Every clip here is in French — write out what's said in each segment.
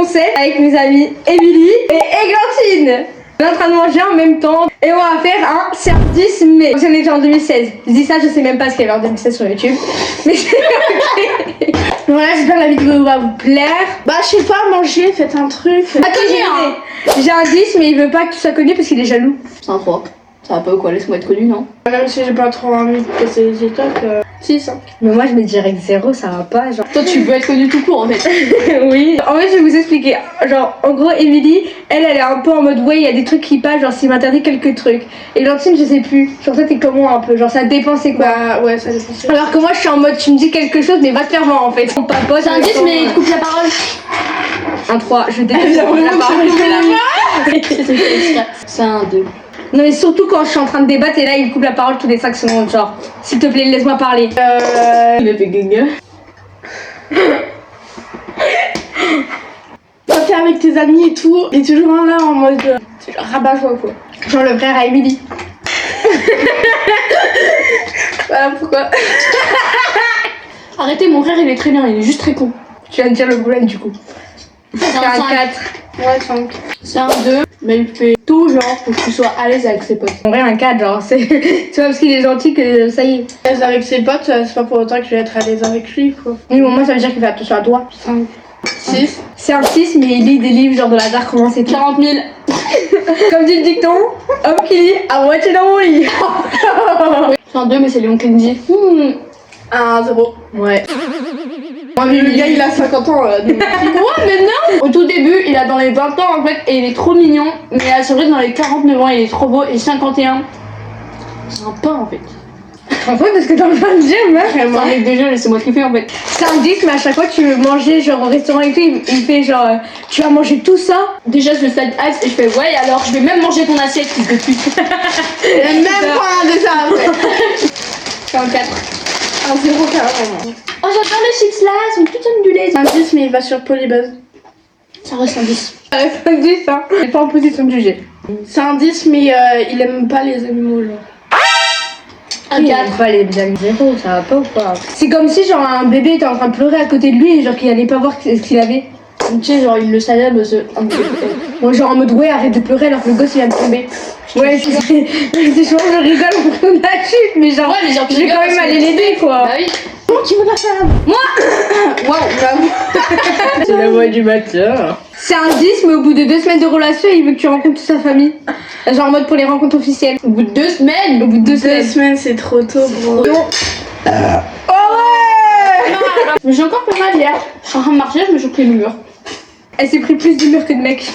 concert avec mes amis Émilie et Églantine. On est en train de manger en même temps et on va faire un service mais on était en 2016. Je dis ça, je sais même pas ce qu'il y avait en 2016 sur YouTube. Mais c'est ok. Voilà, j'espère que la vidéo va vous plaire. Bah je sais pas, manger, faites un truc. Attends, j'ai un 10 mais il veut pas que tu sois connu parce qu'il est jaloux. C'est un 3. Ça va pas ou quoi? Laisse-moi être connu, non? Même si j'ai pas trop envie de passer les étapes, 6. Mais moi je me dirais que 0 ça va pas genre. Toi, tu veux être connu tout court en fait. Oui. En fait je vais vous expliquer. Genre en gros Émilie, elle est un peu en mode ouais il y a des trucs qui passent, genre s'il m'interdit quelques trucs. Et Lantine je sais plus. Genre toi t'es comment un peu? Genre ça dépend c'est quoi. Bah ouais, ça dépend. Alors que moi je suis en mode tu me dis quelque chose mais va te faire voir en fait. On papote. C'est un 10, mais il te coupe la parole. Un 3, je déteste la parole. C'est un 2. Non mais surtout quand je suis en train de débattre et là il coupe la parole tous les 5 secondes genre. S'il te plaît laisse-moi parler. Il a fait gaga. Quand t'es avec tes amis et tout, t'es toujours là en mode rabat-joie quoi. Genre le frère à Émilie. Voilà pourquoi. Arrêtez, mon frère il est très bien, il est juste très con. Tu viens de dire le Goulen du coup. C'est C'est un 4. Ouais, 5. C'est un 2, mais il fait tout genre pour que tu sois à l'aise avec ses potes. En vrai un 4 genre c'est. Tu vois parce qu'il est gentil que ça y est. L'aise avec ses potes, c'est pas pour autant que je vais être à l'aise avec lui quoi. Oui bon moi ça veut dire qu'il fait attention à toi. 5. 6. C'est un 6 mais il lit des livres genre de la dark romance et tout. 40 000. Comme dit le dicton, homme qui lit à moitié dans mon lit. C'est un 2, mais c'est Léon Kennedy. 1, 0. Ouais. Moi, mais le gars il a 50 ans. Donc... Ouais, mais non. Au tout début, il a dans les 20 ans en fait, et il est trop mignon. Mais c'est vrai que dans les 49 ans, il est trop beau. Et 51, c'est un pain en fait. En fait parce que dans le 20e meuf. C'est un mec déjà, laissez-moi kiffer en fait. C'est un 10 mais à chaque fois que tu veux manger genre au restaurant et tout, il fait genre tu vas manger tout ça. Déjà, je le side ice et je fais ouais, alors je vais même manger ton assiette, fils de pute. Le même point de ça après. C'est un 4. 1, 0 carrément. Oh, j'adore les chips là, elles sont toutes ondulées. Un 10 mais il va sur Polybuzz. Ça reste un 10. Ça reste un 10 hein. Il est pas en position de juger. C'est un 10 mais il aime pas les animaux genre. Un Il 4. aime pas les amis zéro, ça va pas ou quoi? C'est comme si genre un bébé était en train de pleurer à côté de lui et genre qu'il allait pas voir ce qu'il avait. Tu sais, genre, il le savait, mais c'est un peu. Bon, genre en mode ouais arrête de pleurer alors que le gosse il vient de tomber. Ouais c'est genre je rigole pour la chute mais genre, Ouais, mais genre, tu je vais rigoles quand même parce que- aller l'aider quoi. Bah oui. Comment tu veux la salade? Waouh, bravo. C'est la voix du matin. C'est un 10 mais au bout de 2 semaines de relation il veut que tu rencontres toute sa famille. Genre en mode pour les rencontres officielles. Au bout de 2 semaines. Au bout de 2 2 semaines. semaines c'est trop tôt bro. Oh ouais. Mais j'ai encore pas mal hier. Je suis en train de marcher, je me suis pris le mur. Elle s'est pris plus d'humeur que de mec.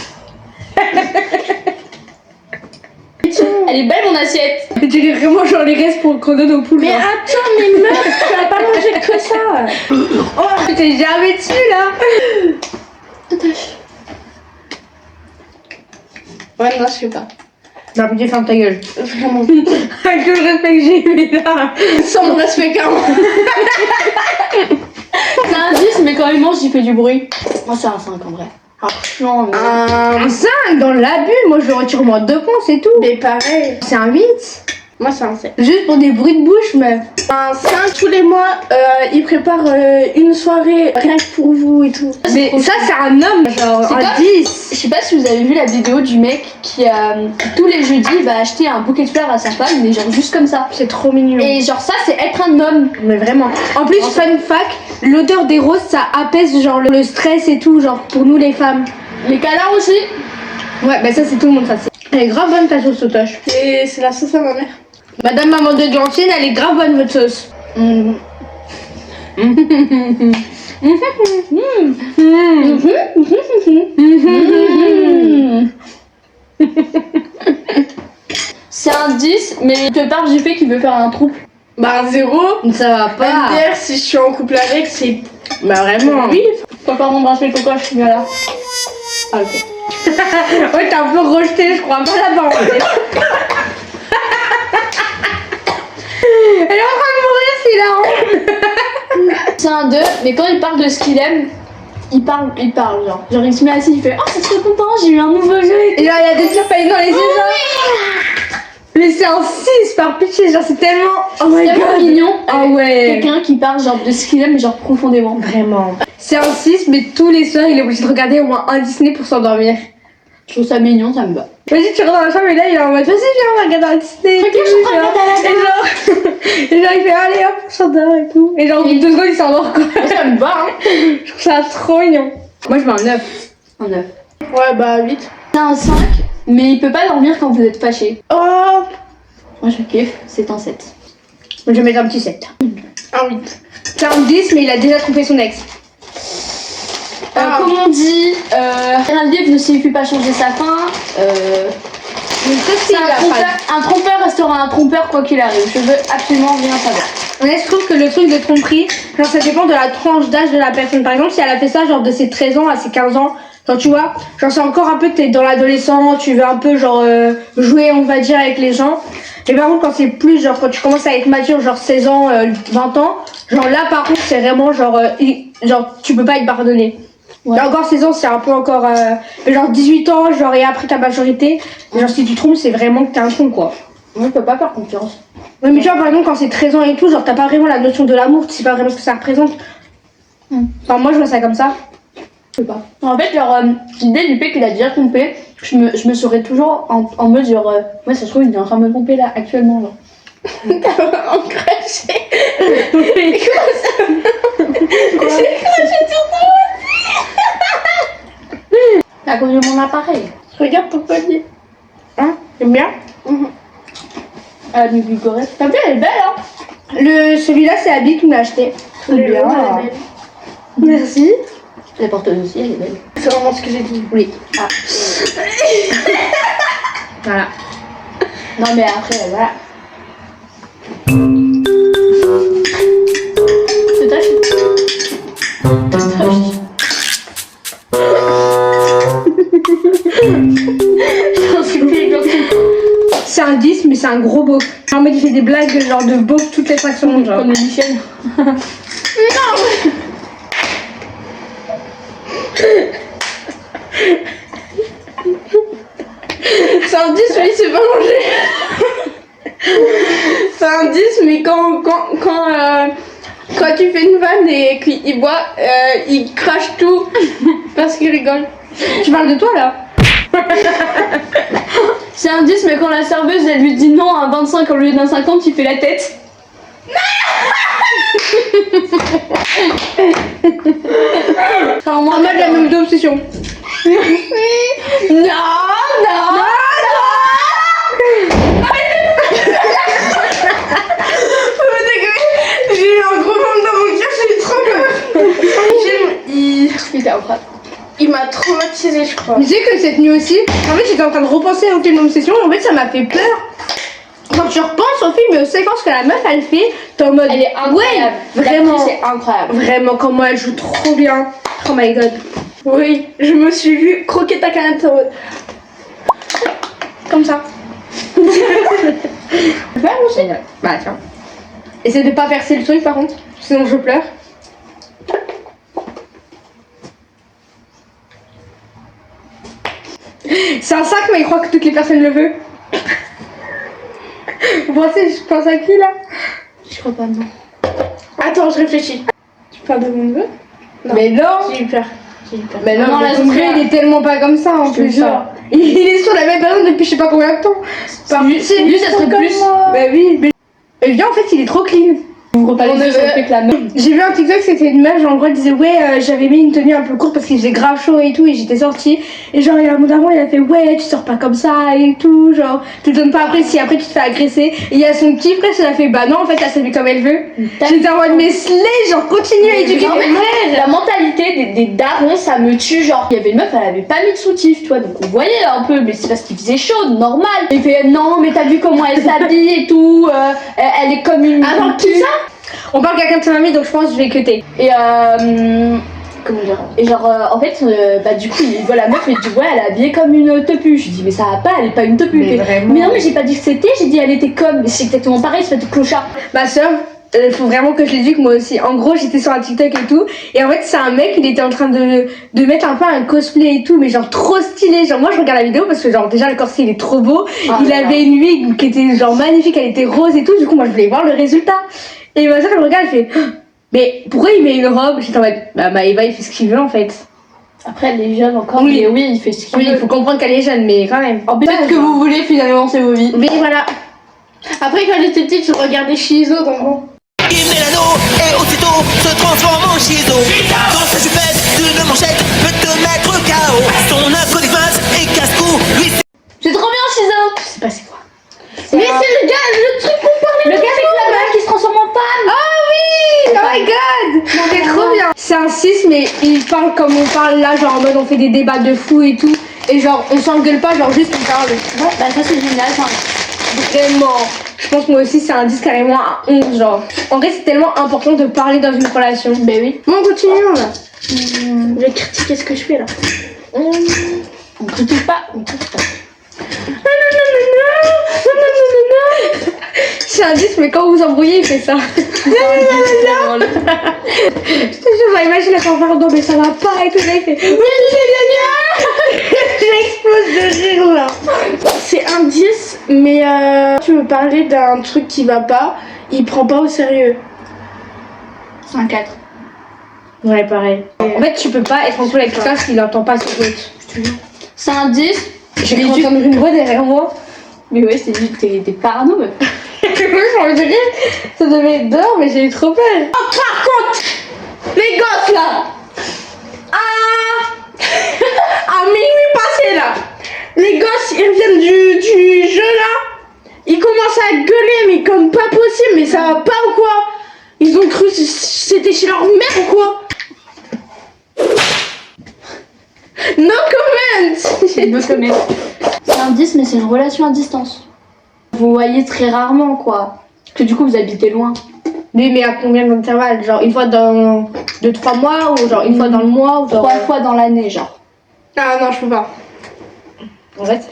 Elle est belle mon assiette. Tu dirais vraiment genre les restes pour qu'on donne aux poules. Mais genre. attends mais meuf, tu vas pas manger que ça. Oh t'es jamais dessus là. Ouais non je sais pas. Non mais ferme ta gueule. Vraiment. Avec tout le respect que j'ai eu là. Sans mon respect carrément. C'est un 10, mais quand il mange, il fait du bruit. Moi, c'est un 5 en vrai. Alors, chiant, mais. Un 5 dans l'abus, moi je le retire au moins 2 points c'est tout. Mais pareil. C'est un 8. Moi c'est un 7. Juste pour des bruits de bouche mais. Un 5 tous les mois, il prépare une soirée rien que pour vous et tout. Mais ça c'est un homme genre C'est un comme- 10. Je sais pas si vous avez vu la vidéo du mec qui, tous les jeudis, va acheter un bouquet de fleurs à sa femme, mais genre juste comme ça. C'est trop mignon. Et genre, ça, c'est être un homme. Mais vraiment. En plus, fun fact, l'odeur des roses ça apaise genre le stress et tout, genre pour nous les femmes. Les canards aussi. Ouais, bah ça c'est tout le monde ça. Elle est grave bonne ta sauce sautoche. Et c'est la sauce à ma mère. Madame maman de Glantine, elle est grave bonne votre sauce. C'est un 10, mais il te parle, j'ai fait qu'il veut faire un trou. Bah un 0. Ça va pas. MDR si je suis en couple avec c'est... Bah vraiment. Oui. Papa m'embrasser le cocoche, voilà. Ah, ok. Ouais, t'as un peu rejeté, je crois pas là-bas en fait. Elle est en train de mourir, c'est là. C'est un 2, mais quand il parle de ce qu'il aime, il parle, genre. Genre, il se met assis, il fait oh, c'est trop content, j'ai eu un nouveau jeu. Et genre, il y a des tirs paillés dans les yeux, genre. Mais c'est un 6 par pitié, genre c'est tellement. Oh my C'est tellement god. mignon. Ah ouais. Quelqu'un qui parle genre de ce qu'il aime, mais genre profondément. Vraiment. C'est un 6, mais tous les soirs il est obligé de regarder au moins un Disney pour s'endormir. Je trouve ça mignon, ça me va. Vas-y, tu rentres dans la chambre et là il est en mode vas-y, viens, on va regarder un Disney. Regarde, je suis en train de regarder Et genre il fait allez hop, on s'endort et tout. Et genre au bout de 2 secondes il s'endort quoi. Ça me va, hein. Je trouve ça trop mignon. Moi je mets un 9. Un 9. Ouais, bah 8. C'est un 5, mais il peut pas dormir quand vous êtes fâché. Oh, Moi je kiffe, c'est un 7. Je vais mettre un petit 7. un 8. C'est un 10, mais il a déjà trompé son ex. Comme on dit, un livre ne signifie pas changer sa fin. Donc ça c'est C'est la phrase. un trompeur restera un trompeur quoi qu'il arrive. Je veux absolument rien savoir. Ouais, je trouve que le truc de tromperie, genre ça dépend de la tranche d'âge de la personne. Par exemple, si elle a fait ça genre de ses 13 ans à ses 15 ans, genre tu vois, genre c'est encore un peu, t'es dans l'adolescent, tu veux un peu genre jouer on va dire avec les gens. Et par contre quand c'est plus genre quand tu commences à être mature, genre 16 ans, 20 ans, genre là par contre c'est vraiment genre, genre tu peux pas être pardonné. Ouais. Et encore 16 ans c'est un peu encore, mais genre 18 ans, genre et après ta majorité, genre si tu trompes c'est vraiment que t'es un con quoi. Moi je peux pas faire confiance. Ouais, mais tu vois, par exemple, quand c'est 13 ans et tout, genre, t'as pas vraiment la notion de l'amour, tu sais pas vraiment ce que ça représente. Enfin, moi, je vois ça comme ça. Je sais pas. En fait, genre, l'idée du fait qu'il a déjà trompé, je me serais toujours en mode genre, ouais, ça se trouve, il est en train de me tromper là, actuellement, genre. En craché. Oui. J'ai craché sur toi. C'est à cause de mon appareil. Regarde ton collier. Hein? T'aimes bien? Elle a du glucoré. T'as vu, elle est belle, hein. Celui-là, c'est Abby qui me l'a acheté. Elle est bien. vraiment belle. Merci. La porteuse aussi, elle est belle. C'est vraiment ce que j'ai dit. Oui. Ah. Voilà. Non, mais après, voilà. C'est ta fille. C'est un 10, mais c'est un gros beauf. En mode, il fait des blagues genre de beauf toutes les 5 secondes. Genre. Comme le Michel. C'est un 10, mais il s'est pas mangé. C'est un 10, mais quand tu fais une vanne et qu'il boit, il crache tout parce qu'il rigole. Tu parles de toi là? C'est un 10, mais quand la serveuse elle lui dit non à un 25 au lieu d'un 50, il fait la tête. En mode la même d'obsession. Non. J'ai eu un gros moment dans mon cœur, j'ai eu trop peur. Il m'a traumatisé, je crois. Tu sais que cette nuit aussi, en fait j'étais en train de repenser à aucune obsession, en fait ça m'a fait peur. Quand tu repenses au film et aux séquences que la meuf elle fait, t'es en mode Elle est incroyable. ouais, vraiment, C'est incroyable. vraiment comment elle joue trop bien. Oh my god. Oui, je me suis vue croquer ta canette en mode. Comme ça. Faire aussi. Bah tiens. Essaie de pas percer le truc par contre, sinon je pleure. C'est un 5 mais il croit que toutes les personnes le veulent. Vous pensez, je pense à qui là? Je crois pas, non. Attends, je réfléchis. Tu parles de mon neveu? Non. Mais non. J'ai eu peur. Mais non, Non, mais là, ton c'est frère, ça. il est tellement pas comme ça en Je te plus. jure. Hein. Il est sur la même personne depuis je sais pas combien de temps. Lui, ça serait plus. Bah oui, mais viens en fait il est trop clean. Vous repalez On sur le devait- fait que la meuf. J'ai vu un TikTok, c'était une meuf, genre en gros elle disait ouais j'avais mis une tenue un peu courte parce qu'il faisait grave chaud et tout et j'étais sortie et genre il y a un moment d'avant il a fait ouais tu sors pas comme ça et tout genre tu te donnes pas après si après tu te fais agresser et il y a son petit frère il a fait bah non en fait elle s'habille comme elle veut. J'étais en mode mais slay genre continue à éduquer Non, tes mais frères. la mentalité des darons, ça me tue. Genre, il y avait une meuf, elle avait pas mis de soutif, tu vois, donc on voyait un peu, mais c'est parce qu'il faisait chaud, normal. Il fait non, mais t'as vu comment elle s'habille et tout, elle est comme une. Avant tout ça, On parle quelqu'un de sa mamie donc je pense que je vais cuter. Et comment dire. Et genre, en fait, bah du coup, il voit la meuf et il dit ouais, elle est habillée comme une tepu. Je lui dis mais ça va pas, elle est pas une tepu. Mais Il fait, vraiment. mais non, mais j'ai pas dit que c'était, j'ai dit elle était comme. Mais c'est exactement pareil, c'est fait de clochard. Ma soeur, faut vraiment que je l'éduque moi aussi. En gros, j'étais sur un TikTok et tout, et en fait, c'est un mec, il était en train de mettre un peu un cosplay et tout, mais genre trop stylé. Genre, moi, je regarde la vidéo parce que, genre, déjà, le corset, il est trop beau. Il avait une wig qui était, genre, magnifique, elle était rose et tout. Du coup, moi, je voulais voir le résultat. Et ma soeur, elle me regarde, elle fait, mais pourquoi il met une robe? J'étais en mode, bah, Maëva, il fait ce qu'il veut, en fait. Après, elle est jeune encore, Oui. mais oui, il fait ce qu'il Oui, veut. il faut comprendre qu'elle est jeune, mais quand même. Peut-être que vous voulez, finalement, c'est vos vies. Mais voilà. Après, quand j'étais petite, je regardais Shizo, donc bon. Il met l'anneau et aussitôt se transforme en Shizo. Dans sa jupette d'une manchette peut te mettre KO. Son acronyme et casse-cou, lui C'est trop bien, Shizo. Je sais pas c'est quoi. Mais c'est le gars, le truc qu'on parlait. Le gars avec la balle qui se transforme en femme. Oh oui! Oh my god! C'est trop bien! C'est un 6, mais il parle comme on parle là, genre en mode on fait des débats de fou et tout. Et genre on s'engueule pas, genre juste on parle. Bon, bah ça c'est génial. Enfin, Vraiment. Je pense que moi aussi c'est un 10 carrément à 11 genre. En vrai c'est tellement important de parler dans une relation. ben oui. Bon, continuons là. Je vais critiquer ce que je fais là. On critique pas. On critique pas. C'est un 10 mais quand vous vous embrouillez il fait ça. Je te jure, imagine la fanfare, non mais ça va pas et tout là il fait. J'explose de rire là. C'est un 10, mais tu veux parler d'un truc qui va pas, il prend pas au sérieux. C'est un 4. Ouais pareil. En fait tu peux pas être en couple avec quelqu'un s'il n'entend pas son autre. C'est un 10. J'ai cru entendre une voix derrière moi. Mais ouais, c'est juste t'es parano meuf. J'ai envie de rire. Ça devait être dehors mais j'ai eu trop peur. Oh, par contre, les gosses là. À minuit passé là, les gosses ils reviennent du jeu là, ils commencent à gueuler mais comme pas possible, mais ça va pas ou quoi? Ils ont cru que c'était chez leur mère ou quoi? No comment. No comment. C'est un 10 mais c'est une relation à distance. Vous voyez très rarement quoi. Parce que du coup vous habitez loin. Oui mais à combien d'intervalles? Genre une fois dans 2-3 mois ou genre une fois dans le mois ou genre... 3 fois dans l'année genre. Ah non, je peux pas. En fait,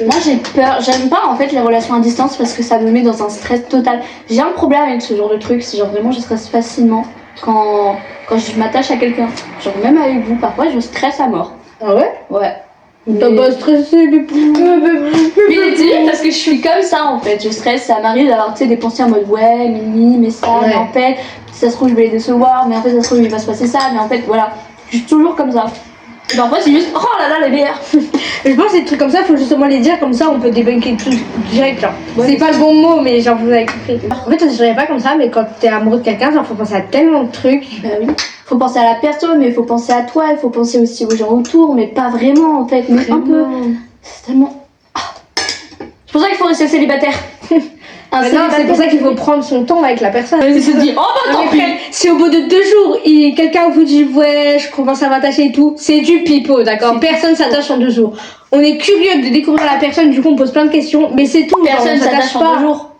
Moi j'ai peur, j'aime pas en fait les relations à distance parce que ça me met dans un stress total. J'ai un problème avec ce genre de truc, c'est genre vraiment je stresse facilement quand je m'attache à quelqu'un. Genre même avec vous, parfois je stresse à mort. ah ouais? Ouais. T'as pas stressé mais... Mais dis parce que je suis comme ça en fait, je stresse, ça m'arrive d'avoir tu sais des pensées en mode ouais mais ça, Ouais. mais en fait si ça se trouve je vais les décevoir, mais en fait ça se trouve il va se passer ça, mais en fait voilà, je suis toujours comme ça. Et parfois c'est juste oh là là la bière. Je pense que des trucs comme ça, faut justement les dire, comme ça on peut débunker tout direct genre. Ouais. C'est pas le bon mot mais genre vous avez compris. En fait je dirais pas comme ça mais quand t'es amoureux de quelqu'un genre faut penser à tellement de trucs. Bah oui. Faut penser à la personne, mais il faut penser à toi, il faut penser aussi aux gens autour, mais pas vraiment en fait, mais un peu. C'est tellement. Ah. C'est pour ça qu'il faut rester célibataire. Un Mais non, c'est pour ça qu'il faut prendre son temps avec la personne. Il se dit, oh bah Non, tant mais pis. frère, si au bout de 2 jours, quelqu'un vous dit ouais, je commence à m'attacher et tout, c'est du pipeau, d'accord? Personne s'attache en 2 jours. On est curieux de découvrir la personne, du coup on pose plein de questions, mais c'est tout. genre, Personne on s'attache s'attache en 2 jours.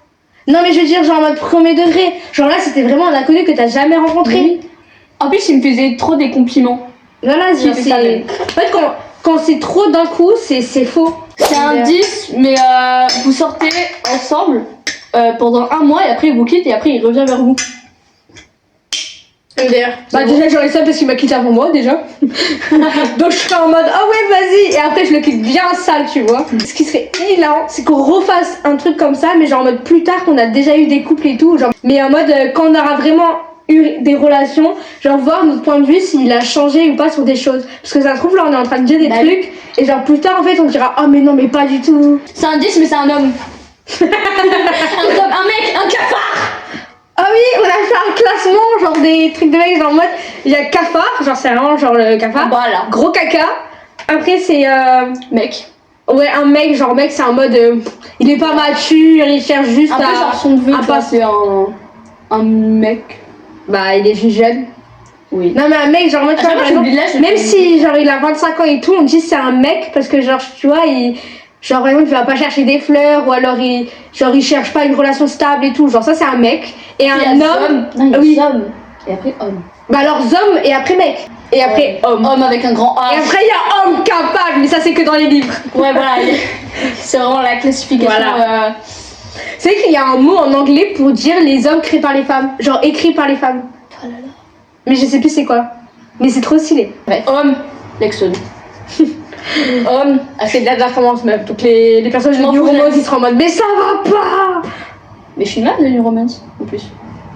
Non mais je veux dire genre en mode premier degré. Genre là c'était vraiment un inconnu que t'as jamais rencontré. Oui. En plus, il me faisait trop des compliments. Voilà, J'ai fait ça même. En fait quand c'est trop d'un coup, c'est faux. C'est un 10, mais vous sortez ensemble pendant 1 mois et après il vous quitte et après il revient vers vous. MDR. Bah déjà j'aurais ça parce qu'il m'a quitté avant moi déjà. Donc je serais en mode ah ouais vas-y et après je le quitte bien sale tu vois. Ce qui serait hilarant c'est qu'on refasse un truc comme ça mais genre en mode plus tard qu'on a déjà eu des couples et tout genre mais en mode quand on aura vraiment eu des relations genre voir notre point de vue s'il a changé ou pas sur des choses parce que ça se trouve là on est en train de dire des Bah trucs et genre plus tard en fait on dira ah mais non mais pas du tout. C'est un 10, mais c'est un homme. Un homme, un mec, un cafard. Ah oui, on a fait un classement, genre des trucs de mecs, genre en mode, il y a cafard, genre c'est vraiment genre le cafard, Voilà. gros caca, après c'est, Mec. ouais un mec, genre mec c'est un mode, il est pas mature, il cherche juste Un peu à... genre son neveu, un tu vois, pas- c'est un mec. Bah il est juste jeune. Oui. Non mais un mec, genre moi tu À vois chaque par fois, j'oublie exemple, l'âge, même je fais- si genre il a 25 ans et tout, on dit c'est un mec parce que genre tu vois, genre par exemple il va pas chercher des fleurs ou alors il cherche pas une relation stable et tout, genre ça c'est un mec. Et Il y a un homme, Non, il y a oui. homme. Et après homme. Bah alors homme et après mec. Et après homme. Homme avec un grand Et A. après il y a homme capable, mais ça c'est que dans les livres. Ouais, voilà. C'est vraiment la classification. Voilà. C'est vrai qu'il y a un mot en anglais pour dire les hommes créés par les femmes. Genre écrit par les femmes. Oh là là. Mais je sais plus c'est quoi. Mais c'est trop stylé. Ouais. Homme, Lexon. Homme, Ah, c'est de la dark romance meuf. Donc les personnages de m'en New fous de la Romance ils seront en mode mais ça va pas. mais je suis une meuf de New Romance, en plus.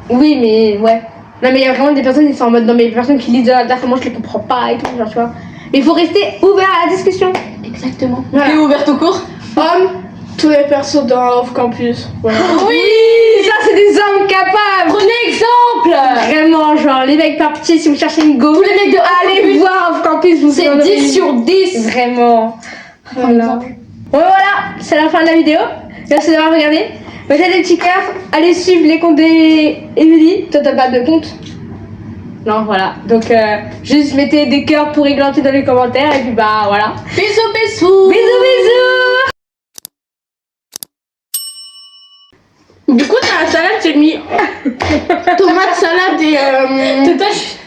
Oui mais ouais. Non mais il y a vraiment des personnes qui sont en mode non mais les personnes qui lisent de la dark romance je les comprends pas et tout genre tu vois. Mais il faut rester ouvert à la discussion. Exactement. Voilà. Et ouverte au cours. Homme, tous les persos dans Off Campus. Voilà. Oui, ça c'est des hommes capables. Prenez exemple. Vraiment, genre les mecs par pitié, si vous cherchez une go, Tous les mecs de Off allez Campus, voir Off Campus, vous c'est en aurez 10 sur 10. Vraiment. Prenez exemple. Bon voilà, c'est la fin de la vidéo. Merci d'avoir regardé. Mettez des petits cœurs, allez suivre les comptes d'Emily. Toi t'as pas de compte? Non, voilà. Donc juste mettez des cœurs pour églanter dans les commentaires et puis bah voilà. Bisous, bisous. Bisous bisous. Du coup, dans la salade, j'ai mis tomate, salade Te tâche.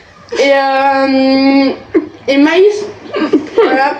et maïs. Voilà.